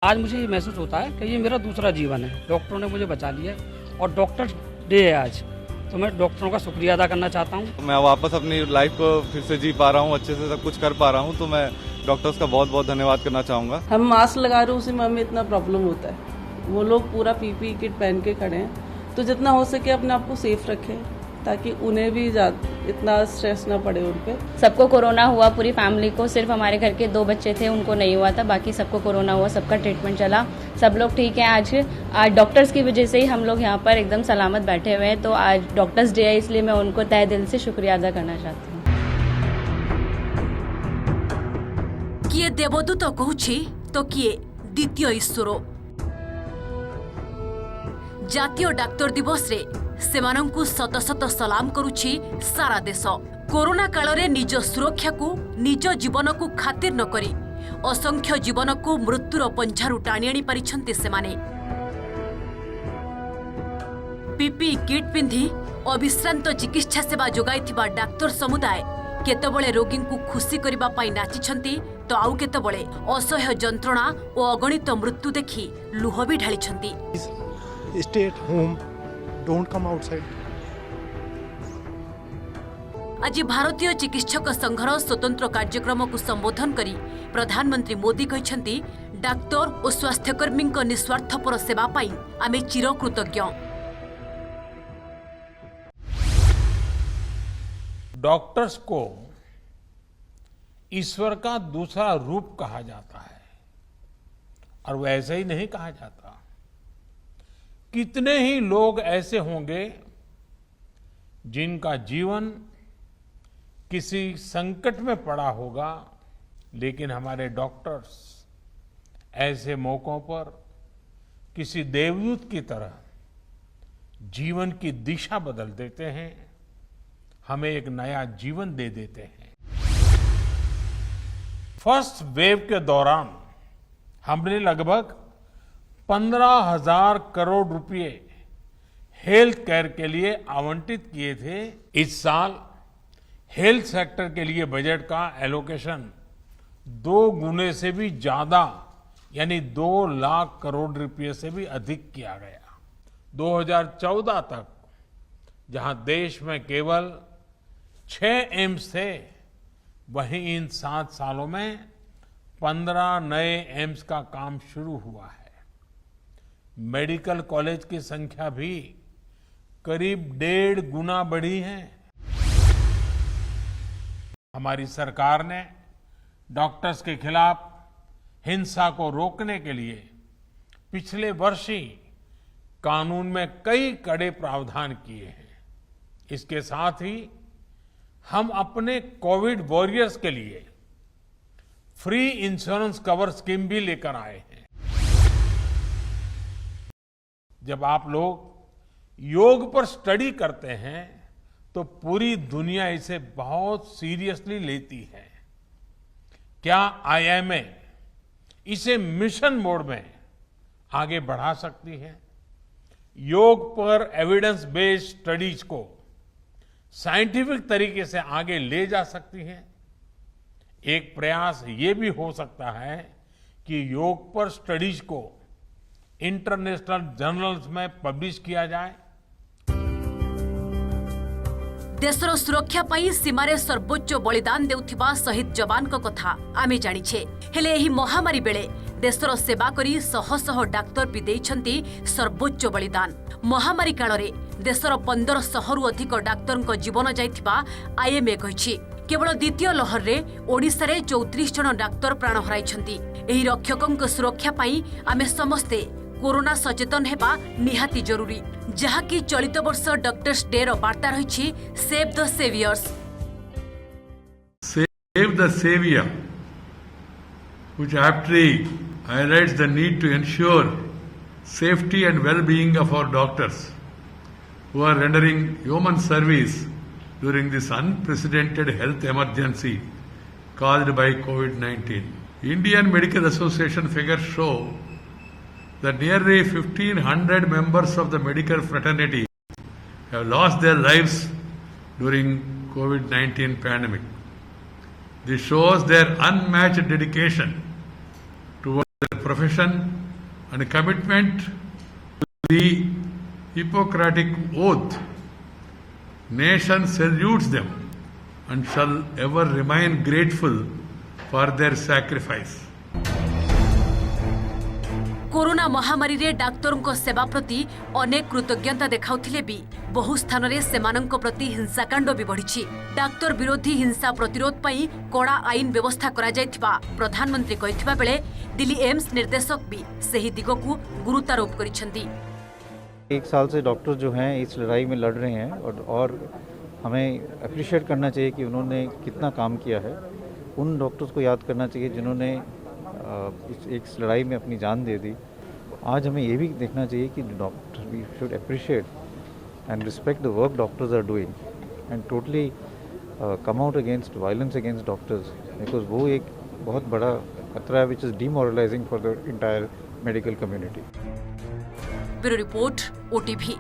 आज मुझे ये महसूस होता है कि ये मेरा दूसरा जीवन है। डॉक्टरों ने मुझे बचा लिया है और डॉक्टर डे है आज, तो मैं डॉक्टरों का शुक्रिया अदा करना चाहता हूँ। मैं वापस अपनी लाइफ को फिर से जी पा रहा हूँ, अच्छे से सब कुछ कर पा रहा हूँ, तो मैं डॉक्टर्स का बहुत बहुत धन्यवाद करना चाहूँगा। हम मास्क लगा रहे हैं, उसी में हमें इतना प्रॉब्लम होता है। वो लोग पूरा पीपी किट पहन के खड़े हैं, तो जितना हो सके अपने आप को सेफ रखें ताकि उन्हें भी इतना स्ट्रेस ना पड़े उन पे। सबको कोरोना हुआ, पूरी फैमिली को। सिर्फ हमारे घर के 2 बच्चे थे, उनको नहीं हुआ था, बाकी सबको कोरोना हुआ, सबका ट्रीटमेंट चला, सब लोग ठीक हैं। आज डॉक्टर्स की वजह से ही हम लोग यहाँ पर एकदम सलामत बैठे हुए हैं। तो आज डॉक्टर्स डे है, इसलिए मैं उनको तहे दिल से शुक्रिया अदा करना चाहती हूँ। किए देवदूत कहूछि तो किए द्वितीय ईश्वर। जातीय डाक्तर दिवस रे सेमानंकु शत शत सलाम करुछि सारा देश। कोरोना काल रे निज सुरक्षा को, निज जीवन को खातिर न करी असंख्य जीवन को मृत्युर पंझारु टाणी आनी पारिछन्ति सेमाने। पीपी किट पिंधि अविश्रांत चिकित्सा सेवा जोगाइथिबा डाक्तर समुदाय केतबळे रोगी को खुशी करबा पाई नाचिछन्ति, तो आउ केतबळे असह्य जंत्रणा और अगणित मृत्यु देखि लुह भी ढालिछन्ति। Stay at home, don't come outside. आज भारतीय चिकित्सक संघर स्वतंत्र कार्यक्रम को संबोधन करी प्रधानमंत्री मोदी कहछन्ति डाक्तर और स्वास्थ्यकर्मी निस्वार्थपर सेवा पाई आमे चिरकृतज्ञ। डॉक्टर्स को ईश्वर का दूसरा रूप कहा जाता है, और वैसे ही नहीं कहा जाता। कितने ही लोग ऐसे होंगे जिनका जीवन किसी संकट में पड़ा होगा, लेकिन हमारे डॉक्टर्स ऐसे मौकों पर किसी देवदूत की तरह जीवन की दिशा बदल देते हैं, हमें एक नया जीवन दे देते हैं। फर्स्ट वेव के दौरान हमने लगभग 15,000 करोड़ रुपए हेल्थ केयर के लिए आवंटित किए थे। इस साल हेल्थ सेक्टर के लिए बजट का एलोकेशन 2 गुने से भी ज्यादा, यानी 2 लाख करोड़ रुपए से भी अधिक किया गया। 2014 तक जहां देश में केवल 6 एम्स थे, वहीं इन 7 सालों में 15 नए एम्स का काम शुरू हुआ है। मेडिकल कॉलेज की संख्या भी करीब 1.5 गुना बढ़ी है। हमारी सरकार ने डॉक्टर्स के खिलाफ हिंसा को रोकने के लिए पिछले वर्ष ही कानून में कई कड़े प्रावधान किए हैं। इसके साथ ही हम अपने कोविड वॉरियर्स के लिए फ्री इंश्योरेंस कवर स्कीम भी लेकर आए हैं। जब आप लोग योग पर स्टडी करते हैं तो पूरी दुनिया इसे बहुत सीरियसली लेती है। क्या आईएमए इसे मिशन मोड में आगे बढ़ा सकती है? योग पर एविडेंस बेस्ड स्टडीज को साइंटिफिक तरीके से आगे ले जा सकती है। एक प्रयास ये भी हो सकता है कि योग पर स्टडीज को इंटरनेशनल जर्नल्स में पब्लिश किया जाए। देशर सुरक्षा पाई सीमारे सर्वोच्च बलिदान देउथिबा शहीद जवान को कथा आमे जानिछे। हेले एही महामारी बेले देशर सेवा करी शह शह डाक्तर भी देइछन्ति सर्वोच्च बलिदान। महामारी काल रे देशर 1500 रु अधिक डाक्तरक जीवन जाइथिबा आईएमए कहिछि। केवल द्वितीय लहर रे ओडिशा रे 34 जन डाक्तर प्राण हराइछन्ति। एही रक्षकक सुरक्षा पाई आमे समस्ते कोरोना सचेतन हेबा निहाती जरूरी, जहाँकि चलित वर्ष डॉक्टर्स डे रो वार्ता रहिछि save the saviours. Save the Savior, which aptly highlights the need to ensure safety and well-being of our doctors who are rendering human service during this unprecedented health emergency caused by COVID-19. Indian Medical Association figures show that nearly 1,500 members of the medical fraternity have lost their lives during COVID-19 pandemic. This shows their unmatched dedication towards their profession and commitment to the Hippocratic oath. Nation salutes them and shall ever remain grateful for their sacrifice. Corona महामारी रे डाक्तरों सेवा प्रति अनेक कृतज्ञता देखाउथिले भी बहु स्थान रे सेमानंक प्रति हिंसाकांड भी बढ़िछि। डाक्तर विरोधी हिंसा प्रतिरोध पई कड़ा आईन व्यवस्था करा जायथिबा प्रधानमंत्री कहिथिबा बेले दिल्ली एम्स निर्देशक भी सही दिगकु गुरुत्वारोप करिसेंती। एक साल से डॉक्टर जो हैं इस लड़ाई में लड़ रहे हैं और हमें अप्रिशिएट करना चाहिए कि उन्होंने कितना काम किया है। उन डॉक्टर्स को याद करना चाहिए जिन्होंने इस लड़ाई में अपनी जान दे दी। आज हमें ये भी देखना चाहिए कि doctor we should appreciate and respect the work doctors are doing and totally come out against violence against doctors, because वो एक बहुत बड़ा खतरा है which is demoralising for the entire medical community. Bureau report, OTV।